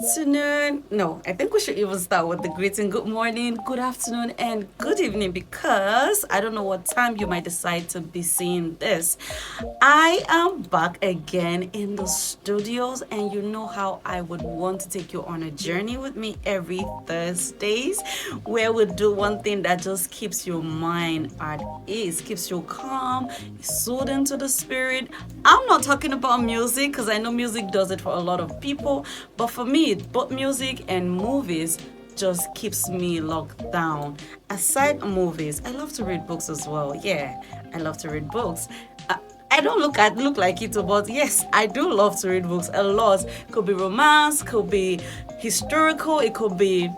afternoon. No, I think we should even start with the greeting. Good morning, good afternoon, and good evening because I don't know what time you might decide to be seeing this. I am back again in the studios, and you know how I would want to take you on a journey with me every Thursdays where we do one thing that just keeps your mind at ease, keeps you calm, soothing to the spirit. I'm not talking about music because I know music does it for a lot of people, but for me, both music and movies just keeps me locked down. Aside movies, I love to read books as well. Yeah, I love to read books. I don't look like it, but yes, I do love to read books a lot. Could be romance, could be historical, it could be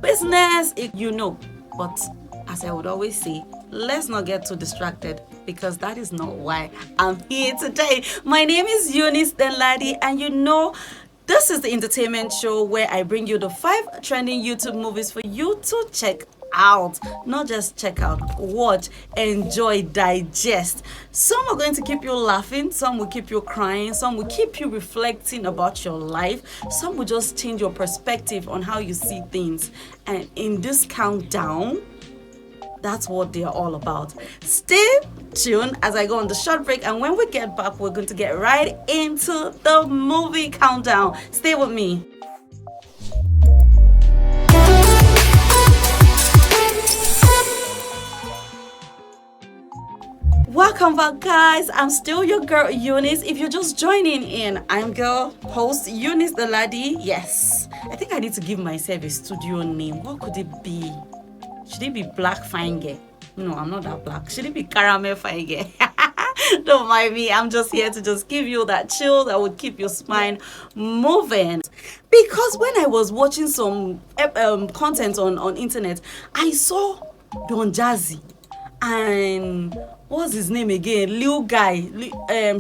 business, But as I would always say, let's not get too distracted because that is not why I'm here today. My name is Eunice Denladi, and this is the entertainment show where I bring you the 5 trending YouTube movies for you to check out. Not just check out, watch, enjoy, digest. Some are going to keep you laughing, some will keep you crying, some will keep you reflecting about your life, some will just change your perspective on how you see things. And in this countdown, that's what they're all about. Stay tuned as I go on the short break, and when we get back, we're going to get right into the movie countdown. Stay with me. Welcome back, guys. I'm still your girl Eunice. If you're just joining in, I'm girl host Eunice the Laddie. Yes, I think I need to give myself a studio name. What could it be? Should it be Black Fine Girl? No, I'm not that black. Should it be Caramel Fine Girl? Don't mind me. I'm just here to just give you that chill that would keep your spine moving. Because when I was watching some content on internet, I saw Don Jazzy and what's his name again? Lil Guy,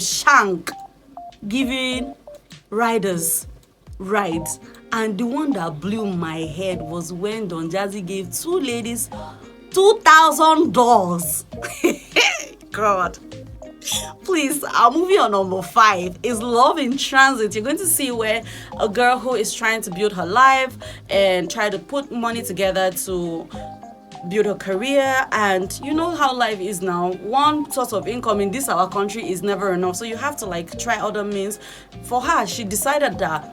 Shank, giving riders rides. And the one that blew my head was when Don Jazzy gave 2 ladies $2,000. God. Please, our movie on number 5 is Love in Transit. You're going to see where a girl who is trying to build her life and try to put money together to build her career, and you know how life is now. One source of income in this our country is never enough, so you have to try other means. For her, she decided that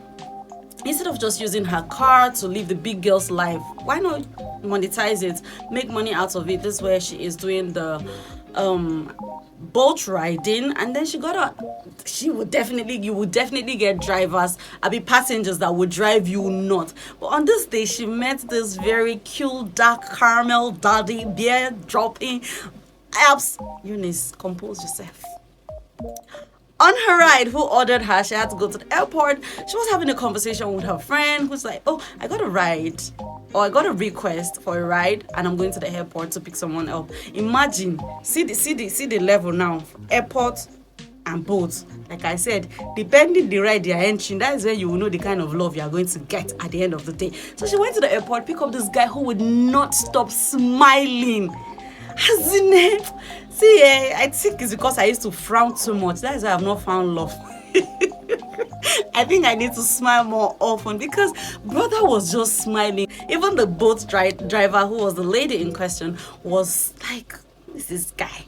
instead of just using her car to live the big girl's life, why not monetize it, make money out of it? This is where she is doing the boat riding, and then you would definitely get drivers, passengers that would drive you not. But on this day, she met this very cute dark caramel daddy, beer dropping abs. Eunice, compose yourself. On her ride, who ordered her, she had to go to the airport. She was having a conversation with her friend who's like, oh, I got a ride, or I got a request for a ride, and I'm going to the airport to pick someone up. Imagine, see the level now, airport and boat. Like I said, depending the ride you're entering, that is where you will know the kind of love you're going to get at the end of the day. So she went to the airport, pick up this guy who would not stop smiling. As in it, I think it's because I used to frown too much. That is why I've not found love. I think I need to smile more often because brother was just smiling. Even the boat driver, who was the lady in question, was like, this guy,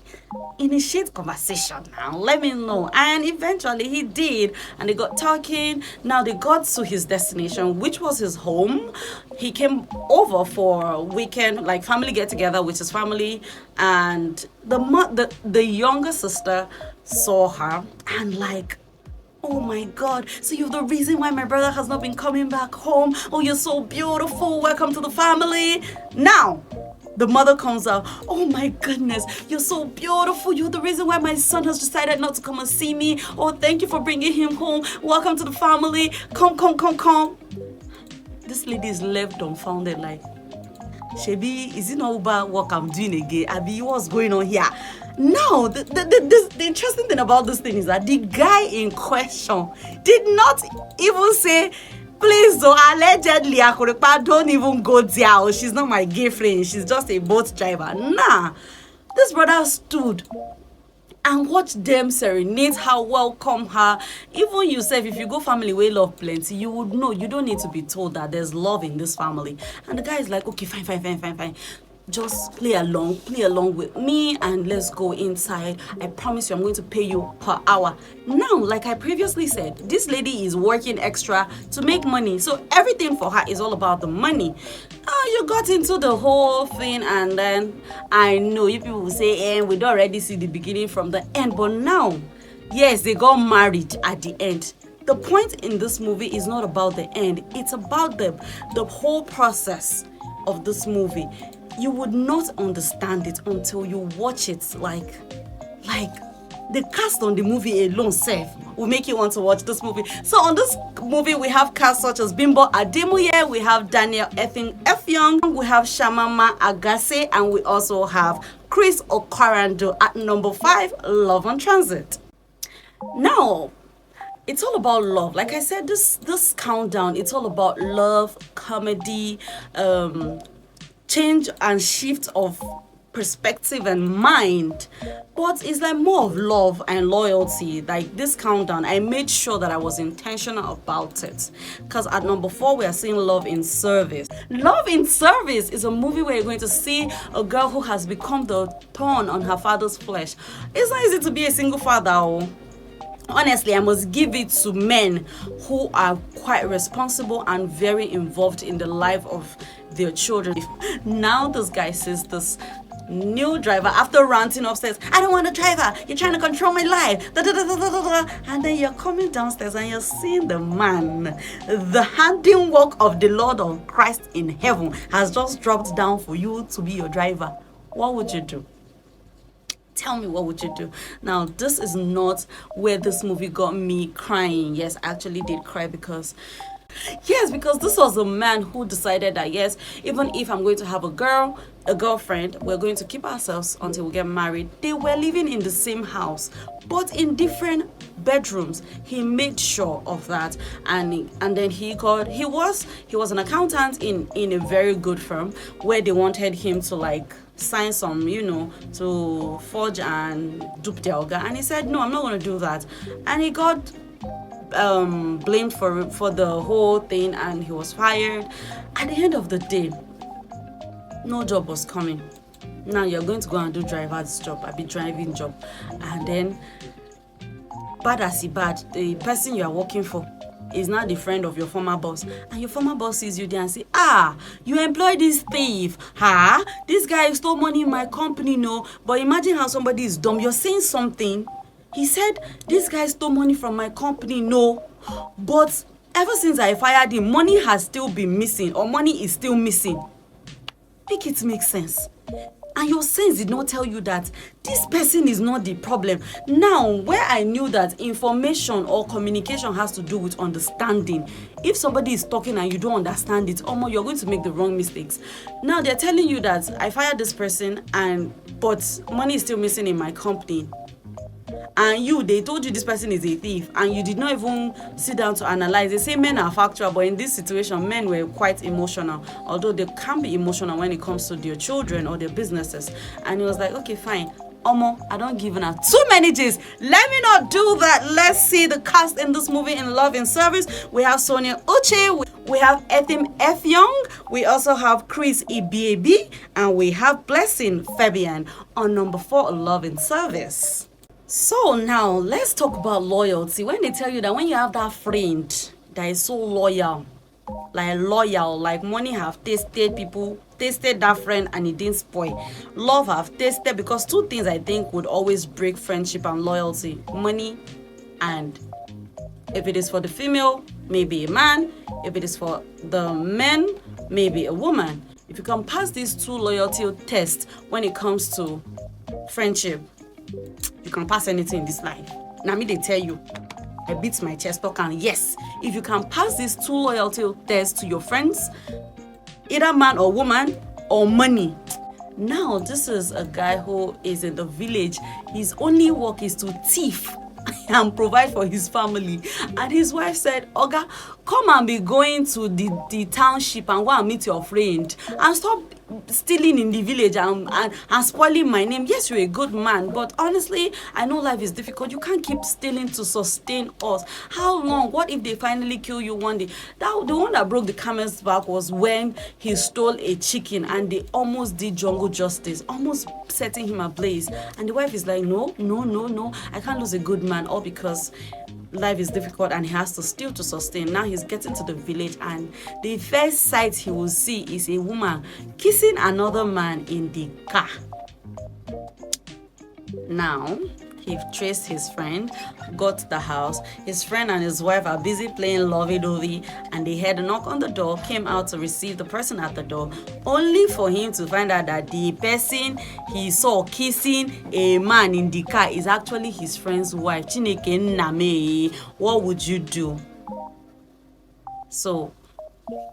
initiate conversation now, let me know. And eventually he did, and they got talking. Now they got to his destination, which was his home. He came over for a weekend, family get together with his family, and the younger sister saw her and oh my God, so you're the reason why my brother has not been coming back home. Oh, you're so beautiful, welcome to the family. Now the mother comes out, oh my goodness, you're so beautiful. You're the reason why my son has decided not to come and see me. Oh, thank you for bringing him home. Welcome to the family. Come. This lady is left dumbfounded Shebi, is it not about what I'm doing again? Abi, what's going on here? Now, the interesting thing about this thing is that the guy in question did not even say, please, though, allegedly, Akuripa, don't even go there. Or she's not my gay friend. She's just a boat driver. Nah. This brother stood and watch them serenade her, welcome her. Even yourself, if you go family where love plenty, you would know. You don't need to be told that there's love in this family. And the guy is like, okay, fine. Just play along with me, and let's go inside. I promise you I'm going to pay you per hour. Now, like I previously said, this lady is working extra to make money, so everything for her is all about the money. You got into the whole thing, and then I know you people will say, we don't already see the beginning from the end, but now, yes, they got married at the end. The point in this movie is not about the end, it's about the whole process of this movie. You would not understand it until you watch it. Like the cast on the movie alone will make you want to watch this movie. So on this movie, we have cast such as Bimbo Ademoye, we have Daniel Effiong, we have Shamama Agase, and we also have Chris Okarando at number 5, Love on Transit. Now, it's all about love. Like I said, this countdown, it's all about love, comedy, change and shift of perspective and mind, but it's like more of love and loyalty. Like this countdown, I made sure that I was intentional about it, because at number 4 we are seeing Love in Service. Love in Service is a movie where you're going to see a girl who has become the thorn on her father's flesh. It's not easy to be a single father. Honestly, I must give it to men who are quite responsible and very involved in the life of their children. Now this guy sees this new driver after ranting upstairs, I don't want a driver, you're trying to control my life, and then you're coming downstairs and you're seeing the man, the handiwork of the Lord of Christ in heaven has just dropped down for you to be your driver. What would you do? Tell me, what would you do? Now, this is not where this movie got me crying. Yes, I actually did cry because this was a man who decided that, yes, even if I'm going to have a girlfriend, we're going to keep ourselves until we get married. They were living in the same house, but in different bedrooms. He made sure of that, and then he was an accountant in a very good firm where they wanted him to like sign some, to forge and dupe their organ, and he said, no, I'm not going to do that, and he got blamed for the whole thing, and he was fired. At the end of the day, no job was coming. Now you're going to go and do driver's job, I be driving job, and then bad as he bad, the person you are working for is not the friend of your former boss, and your former boss sees you there and say, you employ this thief, this guy stole money in my company, no. But imagine how somebody is dumb. You're saying something. He said, this guy stole money from my company, no. But ever since I fired him, money has still been missing, or money is still missing. Make it make sense. And your sense did not tell you that this person is not the problem. Now, where I knew that information or communication has to do with understanding. If somebody is talking and you don't understand it, you're going to make the wrong mistakes. Now, they're telling you that I fired this person, but money is still missing in my company. And they told you this person is a thief, and you did not even sit down to analyze. They say men are factual, but in this situation, men were quite emotional, although they can be emotional when it comes to their children or their businesses. And he was like, okay, fine. I don't give now too many G's. Let me not do that. Let's see the cast in this movie in Love in Service. We have Sonia Uche, we have Etim Effiong, we also have Chris Ibiebi, and we have Blessing Fabian on number 4, Love in Service. So now let's talk about loyalty. When they tell you that when you have that friend that is so loyal, like money have tasted that friend and it didn't spoil. Love have tasted, because 2 things I think would always break friendship and loyalty: money, and if it is for the female, maybe a man. If it is for the men, maybe a woman. If you can pass these 2 loyalty tests when it comes to friendship, you can pass anything in this life. Now me they tell you, I beat my chest talk, and yes, if you can pass these 2 loyalty tests to your friends, either man or woman or money. Now this is a guy who is in the village. His only work is to thief and provide for his family, and his wife said, Oga, come and be going to the township and go and meet your friend, and stop stealing in the village and spoiling my name. Yes, you're a good man, but honestly, I know life is difficult. You can't keep stealing to sustain us. How long? What if they finally kill you one day? The one that broke the camel's back was when he stole a chicken and they almost did jungle justice, almost setting him ablaze. And the wife is like, no, no, no, no, I can't lose a good man, all because life is difficult and he has to steal to sustain. Now he's getting to the village and the first sight he will see is a woman kissing another man in the car. Now he traced his friend, got to the house. His friend and his wife are busy playing lovey-dovey, and they heard a knock on the door, came out to receive the person at the door, only for him to find out that the person he saw kissing a man in the car is actually his friend's wife. Chineke Nname, what would you do? So,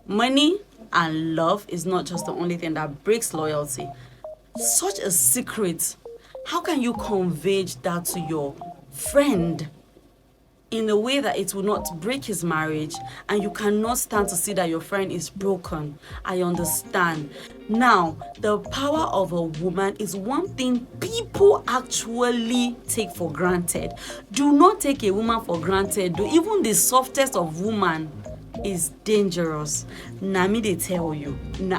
money and love is not just the only thing that breaks loyalty. Such a secret. How can you convey that to your friend in a way that it will not break his marriage, and you cannot stand to see that your friend is broken? I understand. Now, the power of a woman is one thing people actually take for granted. Do not take a woman for granted. Even the softest of women is dangerous. Nami they tell you.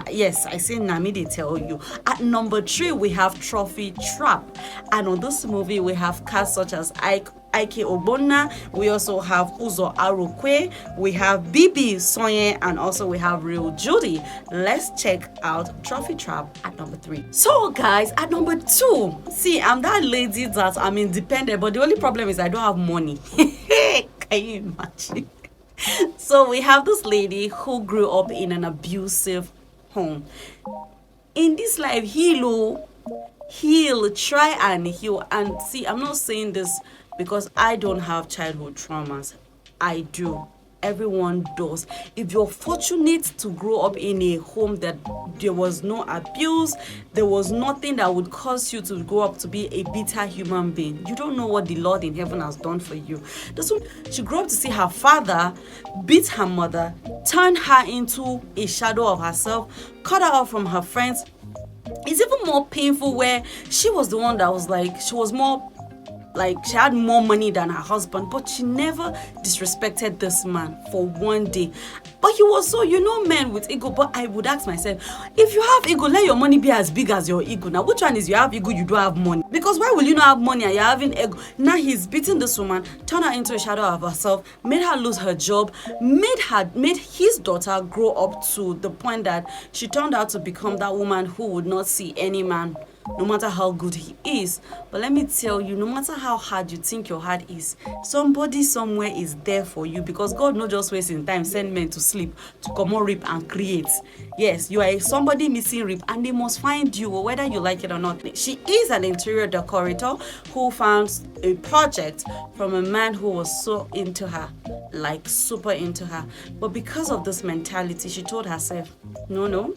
Yes, I say Nami they tell you. At number 3, we have Trophy Trap. And on this movie, we have cast such as Ike Obonna. We also have Uzo Arukwe. We have Bibi Sonye, and also we have Real Judy. Let's check out Trophy Trap at number 3. So guys, at number 2, see, I'm that lady that I'm independent, but the only problem is I don't have money. Can you imagine? So we have this lady who grew up in an abusive home. In this life, heal, try and heal. And see, I'm not saying this because I don't have childhood traumas. I do. Everyone does. If you're fortunate to grow up in a home that there was no abuse, there was nothing that would cause you to grow up to be a bitter human being, you don't know what the Lord in heaven has done for you. This one, she grew up to see her father beat her mother, turn her into a shadow of herself, cut her off from her friends. It's even more painful where she was the one that was like, she had more money than her husband, but she never disrespected this man for one day. But he was so, men with ego. But I would ask myself, if you have ego, let your money be as big as your ego. Now, which one is you have ego, you don't have money? Because why will you not have money and you're having ego? Now he's beating this woman, turned her into a shadow of herself, made her lose her job, made his daughter grow up to the point that she turned out to become that woman who would not see any man, no matter how good he is. But let me tell you, no matter how hard you think your heart is, somebody somewhere is there for you, because God not just wasting time send men to sleep to come on rip and create. Yes, you are somebody missing rip and they must find you, whether you like it or not. She is an interior decorator who found a project from a man who was so into her, like super into her. But because of this mentality, she told herself, no.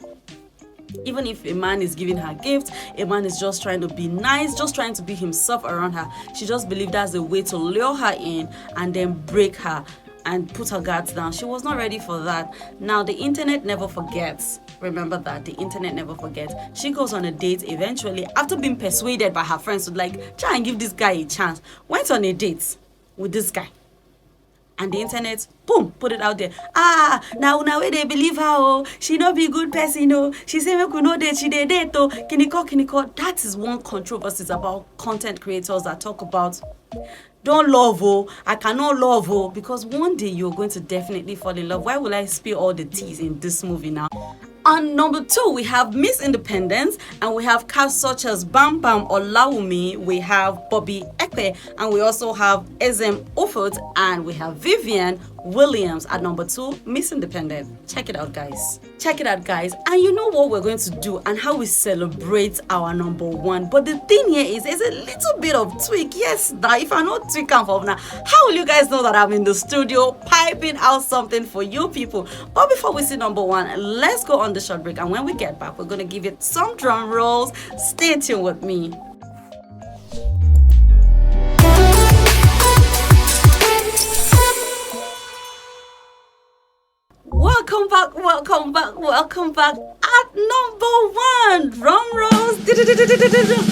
Even if a man is giving her gifts, a man is just trying to be nice, just trying to be himself around her, she just believed that's a way to lure her in and then break her and put her guards down. She was not ready for that. Now, the internet never forgets. Remember that. The internet never forgets. She goes on a date eventually, after being persuaded by her friends to try and give this guy a chance. Went on a date with this guy. And the internet, boom, put it out there. Now where they believe her, she not be good person, she say make we know that she date, kiniko. That is one controversy about content creators that talk about don't love, I cannot love, because one day you're going to definitely fall in love. Why will I spill all the teas in this movie now? On number 2, we have Miss Independence, and we have cast such as Bam Bam Olawumi, we have Bobby Ekpe, and we also have Ezem Ofot, and we have Vivian Williams at number 2, Miss Independent. Check it out, guys. And you know what we're going to do and how we celebrate our number 1. But the thing here is, there's a little bit of tweak. Yes, now if I'm not tweaking for now, how will you guys know that I'm in the studio piping out something for you people? But before we see number 1, let's go on the short break. And when we get back, we're going to give it some drum rolls. Stay tuned with me. Welcome back. At number 1, drum rolls.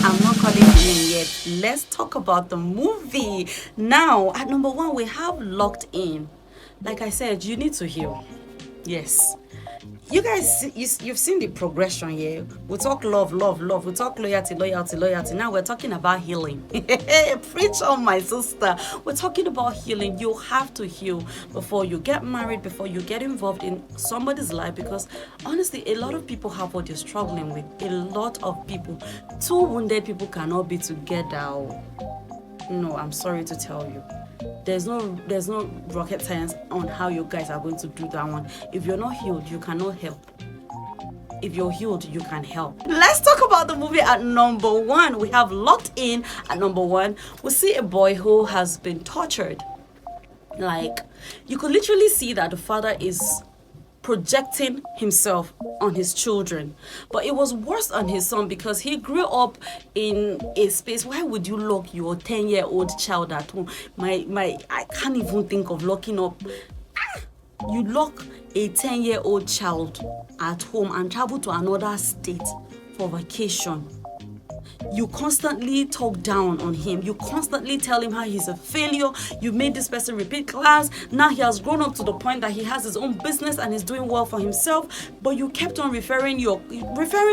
I'm not calling it in yet. Let's talk about the movie. Now, at number 1, we have Locked In. Like I said, you need to heal. Yes. You guys, you've seen the progression here. We talk love, love, love. We talk loyalty, loyalty, loyalty. Now we're talking about healing. Preach on, my sister. We're talking about healing. You have to heal before you get married, before you get involved in somebody's life. Because honestly, a lot of people have what you're struggling with. A lot of people. 2 wounded people cannot be together. No, I'm sorry to tell you. There's no rocket science on how you guys are going to do that one. If you're not healed, you cannot help. If you're healed, you can help. Let's talk about the movie at number 1. We have Locked In at number 1. We see a boy who has been tortured. Like, you could literally see that the father is projecting himself on his children, but it was worse on his son because he grew up in a space. Why would you lock your 10-year-old child at home? I can't even think of locking up. You lock a 10-year-old child at home and travel to another state for vacation. You constantly talk down on him. You constantly tell him how he's a failure. You made this person repeat class. Now he has grown up to the point that he has his own business and is doing well for himself. But you kept on referring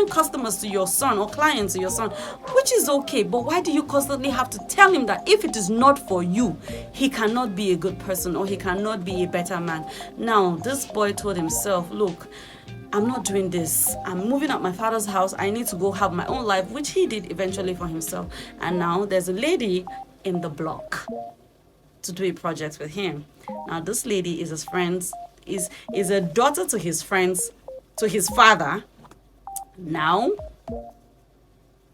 customers to your son or clients to your son, which is okay. But why do you constantly have to tell him that if it is not for you, he cannot be a good person or he cannot be a better man? Now, this boy told himself, look, I'm not doing this. I'm moving out my father's house. I need to go have my own life, which he did eventually for himself. And now there's a lady in the block to do a project with him. Now this lady is his friend's, is a daughter to his friends, to his father. Now,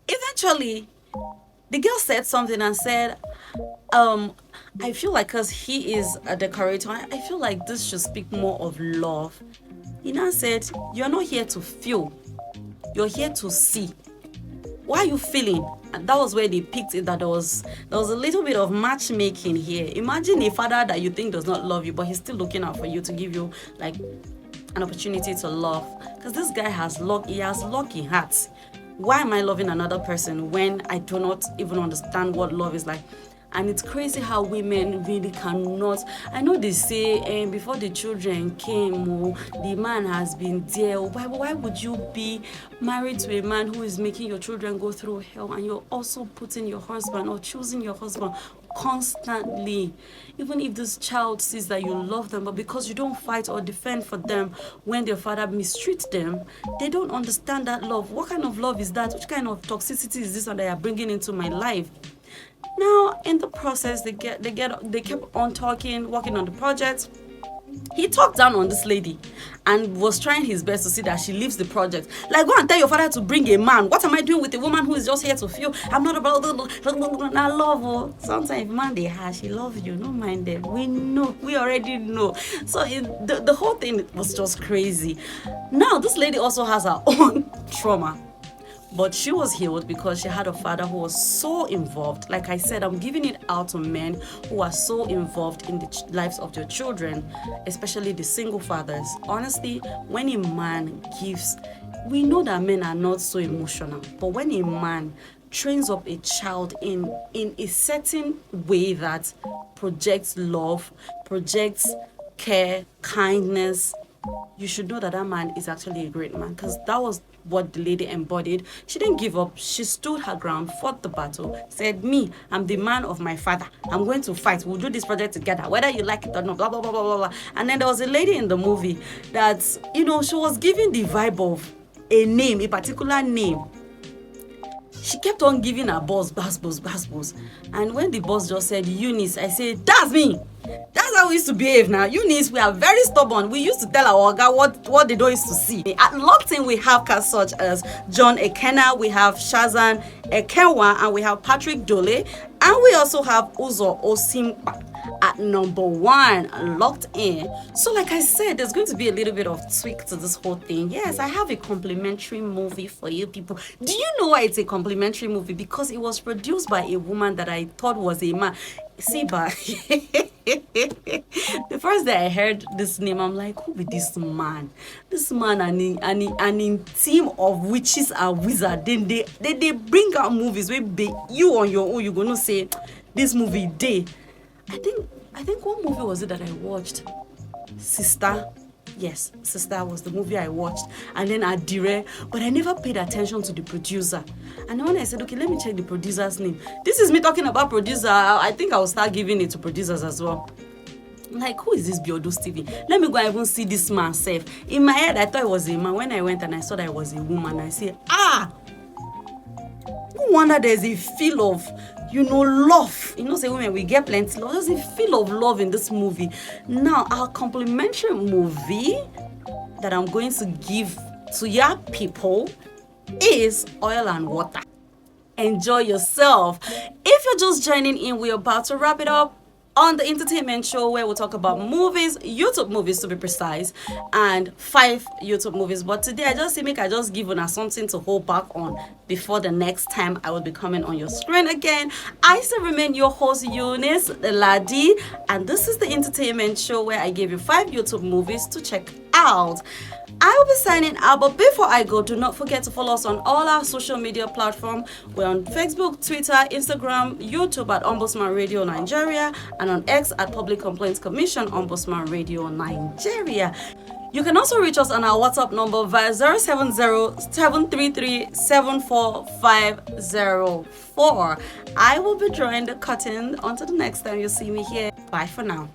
eventually, the girl said something and said, I feel like because he is a decorator, I feel like this should speak more of love. He now said, you're not here to feel, you're here to see. Why are you feeling? And that was where they picked it, that there was a little bit of matchmaking here. Imagine a father that you think does not love you, but he's still looking out for you to give you like an opportunity to love. Because this guy has lucky hearts. Why am I loving another person when I do not even understand what love is like? And it's crazy how women really cannot. I know they say before the children came, the man has been there. Why would you be married to a man who is making your children go through hell, and you're also putting your husband or choosing your husband constantly? Even if this child sees that you love them, but because you don't fight or defend for them when their father mistreats them, they don't understand that love. What kind of love is that? Which kind of toxicity is this one that you're bringing into my life? Now, in the process, they kept on talking, working on the project. He talked down on this lady and was trying his best to see that she leaves the project. Like, go and tell your father to bring a man. What am I doing with a woman who is just here to feel? I'm not about I love her. Sometimes man they harsh, he loves you. No mind them. We know. We already know. So the whole thing was just crazy. Now, this lady also has her own trauma. But she was healed because she had a father who was so involved. Like I said, I'm giving it out to men who are so involved in the lives of their children, especially the single fathers. Honestly, when a man gives, we know that men are not so emotional, but when a man trains up a child in a certain way that projects love, projects care, kindness, you should know that that man is actually a great man, because that was what the lady embodied. She didn't give up. She stood her ground, fought the battle, said, me, I'm the man of my father. I'm going to fight. We'll do this project together, whether you like it or not, blah, blah, blah, blah, blah. And then there was a lady in the movie that, she was giving the vibe of a name, a particular name. She kept on giving her boss, boss. And when the boss just said, Eunice, I said, that's me. That's how we used to behave now. Eunice, we are very stubborn. We used to tell our guy what they don't used to see. At Locked In, we have cast such as John Ekena, we have Shazan Ekewa, and we have Patrick Dole, and we also have Uzo Osimpa at number 1, Locked In. So like I said, there's going to be a little bit of tweak to this whole thing. Yes, I have a complimentary movie for you people. Do you know why it's a complimentary movie? Because it was produced by a woman that I thought was a man. See, but The first day I heard this name, I'm like, who be this man? This man and in team of witches and wizards. Then they bring out movies where you on your own, you're gonna say this movie day. I think one movie was it that I watched? Sister. Yes, Sister was the movie I watched. And then Adire, but I never paid attention to the producer. And then when I said, okay, let me check the producer's name. This is me talking about producer. I think I'll start giving it to producers as well. Like, who is this Biodo Steven? Let me go and even see this man self. In my head, I thought it was a man. When I went and I saw that it was a woman, I said, no wonder there's a feel of, love. Say women, we get plenty love. There's a feel of love in this movie. Now, our complimentary movie that I'm going to give to your people is Oil and Water. Enjoy yourself. If you're just joining in, we're about to wrap it up on the entertainment show where we'll talk about movies, YouTube movies to be precise, and 5 YouTube movies. But today I just give you something to hold back on before the next time I will be coming on your screen again. I still remain your host, Eunice, the laddie, and this is the entertainment show where I give you 5 YouTube movies to check out. I will be signing out, but before I go, do not forget to follow us on all our social media platforms. We're on Facebook, Twitter, Instagram, YouTube at Ombudsman Radio Nigeria, and on X at Public Complaints Commission Ombudsman Radio Nigeria. You can also reach us on our WhatsApp number via 070-733-74504. I will be drawing the curtain until the next time you see me here. Bye for now.